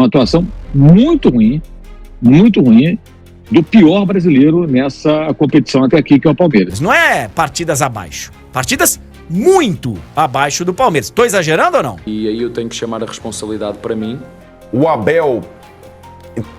Uma atuação muito ruim, do pior brasileiro nessa competição até aqui, que é o Palmeiras. Não é partidas abaixo, partidas muito abaixo do Palmeiras. Tô exagerando ou não? E aí eu tenho que chamar a responsabilidade para mim. O Abel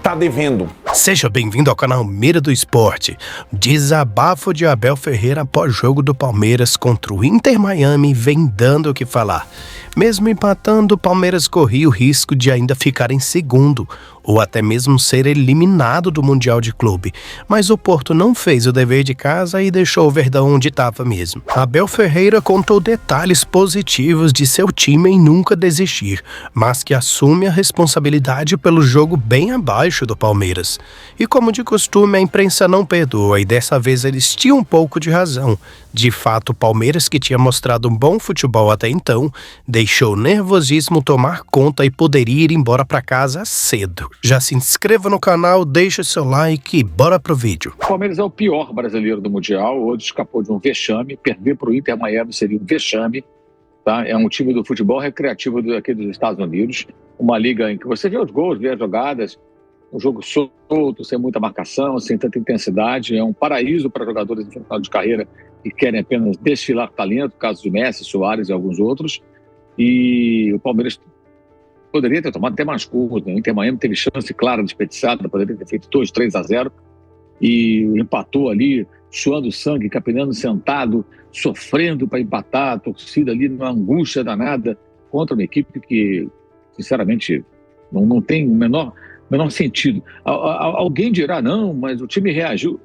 tá devendo. Seja bem-vindo ao canal Mira do Esporte. Desabafo de Abel Ferreira após jogo do Palmeiras contra o Inter Miami vem dando o que falar. Mesmo empatando, o Palmeiras corria o risco de ainda ficar em segundo ou até mesmo ser eliminado do Mundial de Clube. Mas o Porto não fez o dever de casa e deixou o Verdão onde estava mesmo. Abel Ferreira contou detalhes positivos de seu time em nunca desistir, mas que assume a responsabilidade pelo jogo bem abaixo do Palmeiras. E como de costume, a imprensa não perdoa e dessa vez eles tinham um pouco de razão. De fato, o Palmeiras, que tinha mostrado um bom futebol até então, deixou o nervosismo tomar conta e poderia ir embora para casa cedo. Já se inscreva no canal, deixa seu like e bora pro vídeo. O Palmeiras é o pior brasileiro do Mundial, hoje escapou de um vexame, perder para o Inter Miami seria um vexame, tá? É um time do futebol recreativo aqui dos Estados Unidos, uma liga em que você vê os gols, vê as jogadas, um jogo solto, sem muita marcação, sem tanta intensidade, é um paraíso para jogadores de final de carreira que querem apenas desfilar talento, caso de Messi, Suárez e alguns outros, e o Palmeiras poderia ter tomado até mais curto, né? O Inter Miami teve chance clara, desperdiçada, poderia ter feito 2-3-0 e empatou ali, suando sangue, capinando sentado, sofrendo para empatar, a torcida ali numa angústia danada contra uma equipe que, sinceramente, não tem o menor sentido. Alguém dirá, não, mas o time reagiu.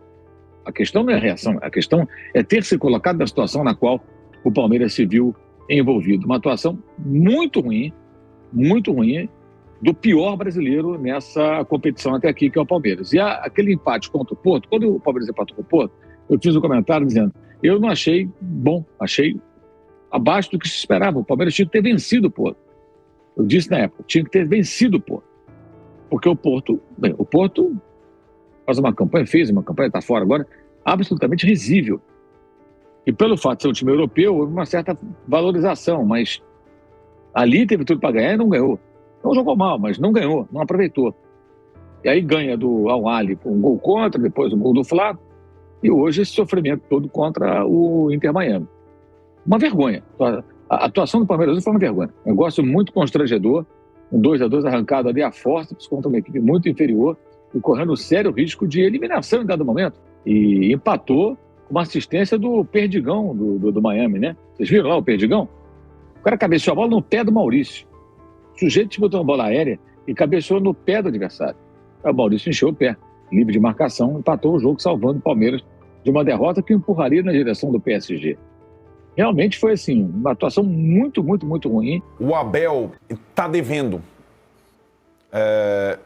A questão não é a reação, a questão é ter se colocado na situação na qual o Palmeiras se viu envolvido. Uma atuação muito ruim, do pior brasileiro nessa competição até aqui, que é o Palmeiras. E aquele empate contra o Porto, quando o Palmeiras empatou com o Porto, eu fiz um comentário dizendo, eu não achei bom, achei abaixo do que se esperava. O Palmeiras tinha que ter vencido o Porto. Eu disse na época, tinha que ter vencido o Porto. Porque o Porto fez uma campanha, está fora agora, absolutamente risível. E pelo fato de ser um time europeu, houve uma certa valorização, mas ali teve tudo para ganhar e não ganhou. Não jogou mal, mas não ganhou, não aproveitou. E aí ganha do Al-Ahly com um gol contra, depois um gol do Flá, e hoje esse sofrimento todo contra o Inter Miami. Uma vergonha. A atuação do Palmeiras foi uma vergonha. Um negócio muito constrangedor, um 2-2 arrancado ali a forceps contra uma equipe muito inferior e correndo sério risco de eliminação em dado momento. E empatou com uma assistência do Perdigão do Miami, né? Vocês viram lá o Perdigão? O cara cabeceou a bola no pé do Maurício. O sujeito botou uma bola aérea e cabeceou no pé do adversário. O Maurício encheu o pé, livre de marcação, empatou o jogo, salvando o Palmeiras de uma derrota que o empurraria na direção do PSG. Realmente foi assim, uma atuação muito ruim. O Abel tá devendo.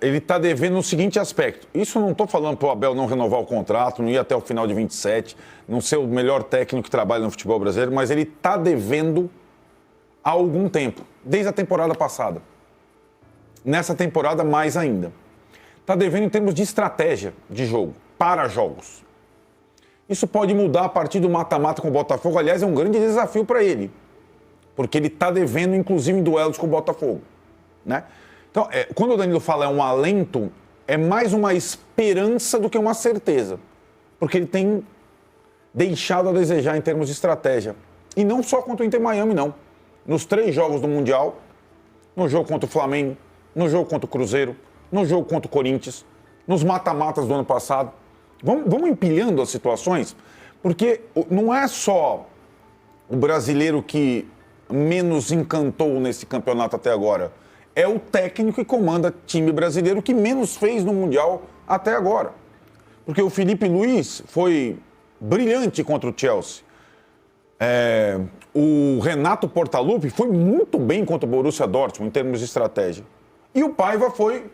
Ele está devendo no seguinte aspecto. Isso eu não estou falando para o Abel não renovar o contrato, não ir até o final de 27, não ser o melhor técnico que trabalha no futebol brasileiro, mas ele está devendo há algum tempo, desde a temporada passada. Nessa temporada, mais ainda. Está devendo em termos de estratégia de jogo, para jogos. Isso pode mudar a partir do mata-mata com o Botafogo. Aliás, é um grande desafio para ele, porque ele está devendo, inclusive, em duelos com o Botafogo, né? Então, quando o Danilo fala é um alento, é mais uma esperança do que uma certeza. Porque ele tem deixado a desejar em termos de estratégia. E não só contra o Inter Miami, não. Nos 3 jogos do Mundial, no jogo contra o Flamengo, no jogo contra o Cruzeiro, no jogo contra o Corinthians, nos mata-matas do ano passado. Vamos empilhando as situações, porque não é só o brasileiro que menos encantou nesse campeonato até agora. É o técnico que comanda time brasileiro que menos fez no Mundial até agora. Porque o Felipe Luiz foi brilhante contra o Chelsea. O Renato Portaluppi foi muito bem contra o Borussia Dortmund em termos de estratégia. E o Paiva foi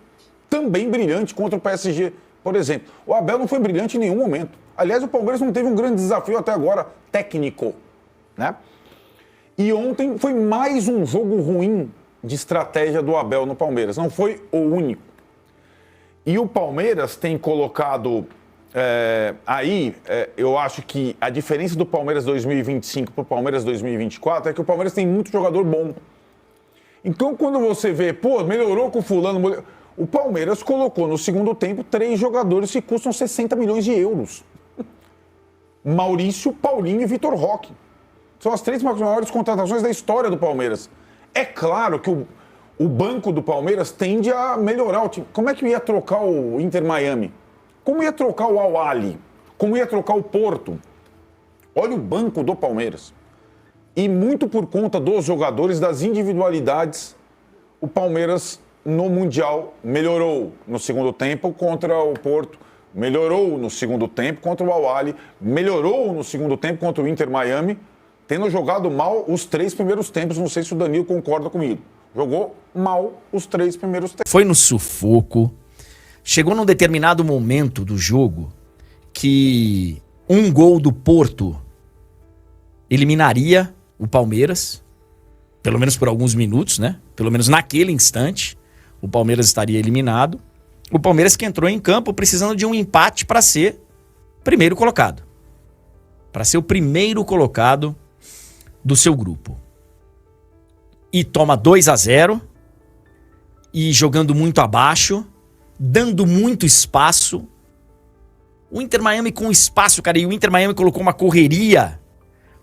também brilhante contra o PSG, por exemplo. O Abel não foi brilhante em nenhum momento. Aliás, o Palmeiras não teve um grande desafio até agora técnico, né? E ontem foi mais um jogo ruim de estratégia do Abel no Palmeiras. Não foi o único. E o Palmeiras tem colocado eu acho que a diferença do Palmeiras 2025 para o Palmeiras 2024 é que o Palmeiras tem muito jogador bom. Então, quando você vê, melhorou com o fulano, O Palmeiras colocou no segundo tempo 3 jogadores que custam 60 milhões de euros. Maurício, Paulinho e Vitor Roque. São as 3 maiores contratações da história do Palmeiras. É claro que o banco do Palmeiras tende a melhorar o time. Como é que ia trocar o Inter Miami? Como ia trocar o Al Ahly? Como ia trocar o Porto? Olha o banco do Palmeiras. E muito por conta dos jogadores, das individualidades, o Palmeiras no Mundial melhorou no segundo tempo contra o Porto, melhorou no segundo tempo contra o Al Ahly, melhorou no segundo tempo contra o Inter Miami, tendo jogado mal os 3 primeiros tempos. Não sei se o Danilo concorda comigo. Jogou mal os 3 primeiros tempos. Foi no sufoco. Chegou num determinado momento do jogo que um gol do Porto eliminaria o Palmeiras, pelo menos por alguns minutos, né? Pelo menos naquele instante, o Palmeiras estaria eliminado. O Palmeiras que entrou em campo precisando de um empate para ser primeiro colocado. Para ser o primeiro colocado do seu grupo. E toma 2-0, e jogando muito abaixo, dando muito espaço. O Inter Miami com espaço, cara, e o Inter Miami colocou uma correria.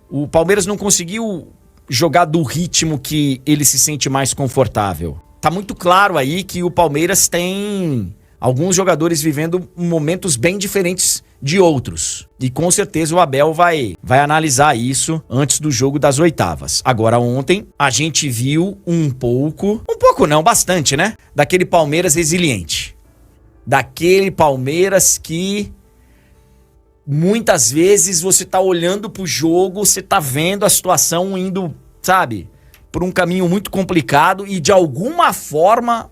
O Palmeiras não conseguiu jogar do ritmo que ele se sente mais confortável. Tá muito claro aí que o Palmeiras tem alguns jogadores vivendo momentos bem diferentes de outros. E com certeza o Abel vai analisar isso antes do jogo das oitavas. Agora ontem a gente viu um pouco não, bastante, né? Daquele Palmeiras resiliente. Daquele Palmeiras que muitas vezes você tá olhando pro jogo, você tá vendo a situação indo, sabe, por um caminho muito complicado e de alguma forma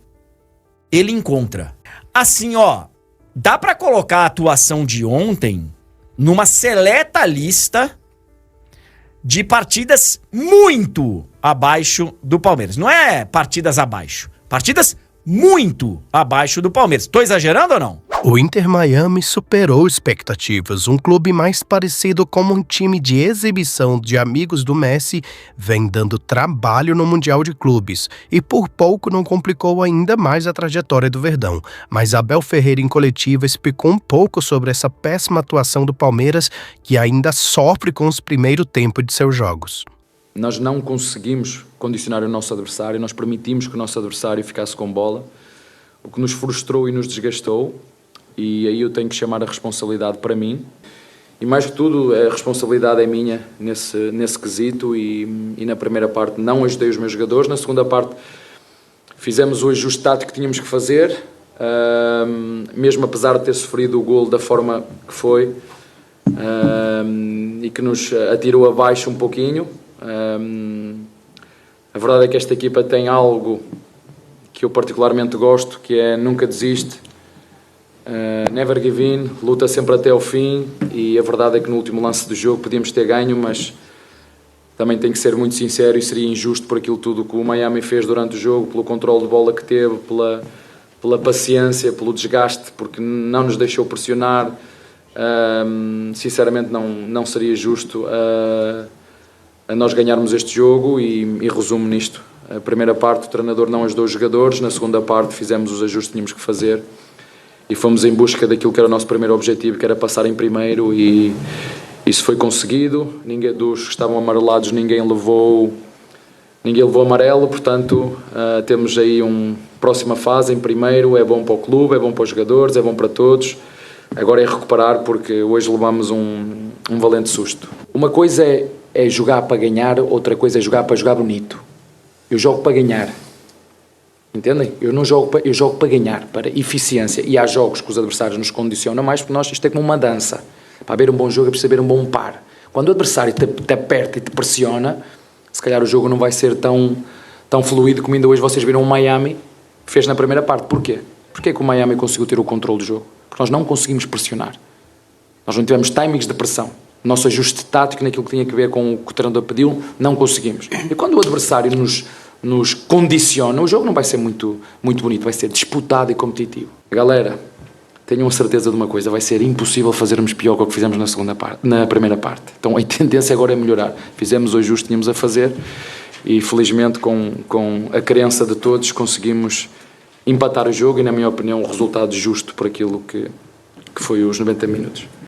ele encontra. Assim, ó, dá pra colocar a atuação de ontem numa seleta lista de partidas muito abaixo do Palmeiras. Não é partidas abaixo, partidas muito abaixo do Palmeiras. Tô exagerando ou não? O Inter Miami superou expectativas. Um clube mais parecido com um time de exibição de amigos do Messi vem dando trabalho no Mundial de Clubes e por pouco não complicou ainda mais a trajetória do Verdão. Mas Abel Ferreira em coletiva explicou um pouco sobre essa péssima atuação do Palmeiras que ainda sofre com os primeiros tempos de seus jogos. Nós não conseguimos condicionar o nosso adversário, nós permitimos que o nosso adversário ficasse com bola, o que nos frustrou e nos desgastou. E aí eu tenho que chamar a responsabilidade para mim. E mais que tudo, a responsabilidade é minha nesse quesito. E na primeira parte não ajudei os meus jogadores. Na segunda parte fizemos o ajuste tático que tínhamos que fazer. Mesmo apesar de ter sofrido o golo da forma que foi. E que nos atirou abaixo um pouquinho. A verdade é que esta equipa tem algo que eu particularmente gosto, que é nunca desiste. Never give in, luta sempre até ao fim, e a verdade é que no último lance do jogo podíamos ter ganho, mas também tenho que ser muito sincero e seria injusto por aquilo tudo que o Miami fez durante o jogo, pelo controle de bola que teve, pela paciência, pelo desgaste, porque não nos deixou pressionar. Sinceramente não seria justo a nós ganharmos este jogo e resumo nisto. A primeira parte o treinador não ajudou os jogadores, na segunda parte fizemos os ajustes que tínhamos que fazer e fomos em busca daquilo que era o nosso primeiro objetivo, que era passar em primeiro, e isso foi conseguido. Ninguém dos que estavam amarelados, ninguém levou amarelo, portanto temos aí uma próxima fase em primeiro. É bom para o clube, é bom para os jogadores, é bom para todos. Agora é recuperar, porque hoje levamos um valente susto. Uma coisa é jogar para ganhar, outra coisa é jogar para jogar bonito. Eu jogo para ganhar, entendem? Eu jogo para ganhar, para eficiência, e há jogos que os adversários nos condicionam mais, porque isto é como uma dança. Para haver um bom jogo é preciso haver um bom par. Quando o adversário te aperta e te pressiona, se calhar o jogo não vai ser tão fluido como ainda hoje vocês viram o Miami fez na primeira parte. Porquê? Porquê que o Miami conseguiu ter o controle do jogo? Porque nós não conseguimos pressionar. Nós não tivemos timings de pressão. O nosso ajuste tático naquilo que tinha a ver com o que o treinador pediu, não conseguimos. E quando o adversário nos condiciona, o jogo não vai ser muito bonito, vai ser disputado e competitivo. Galera, tenham a certeza de uma coisa, vai ser impossível fazermos pior que o que fizemos na primeira parte. Então a tendência agora é melhorar. Fizemos o ajuste que tínhamos a fazer e felizmente com a crença de todos conseguimos empatar o jogo e, na minha opinião, um resultado justo por aquilo que foi os 90 minutos.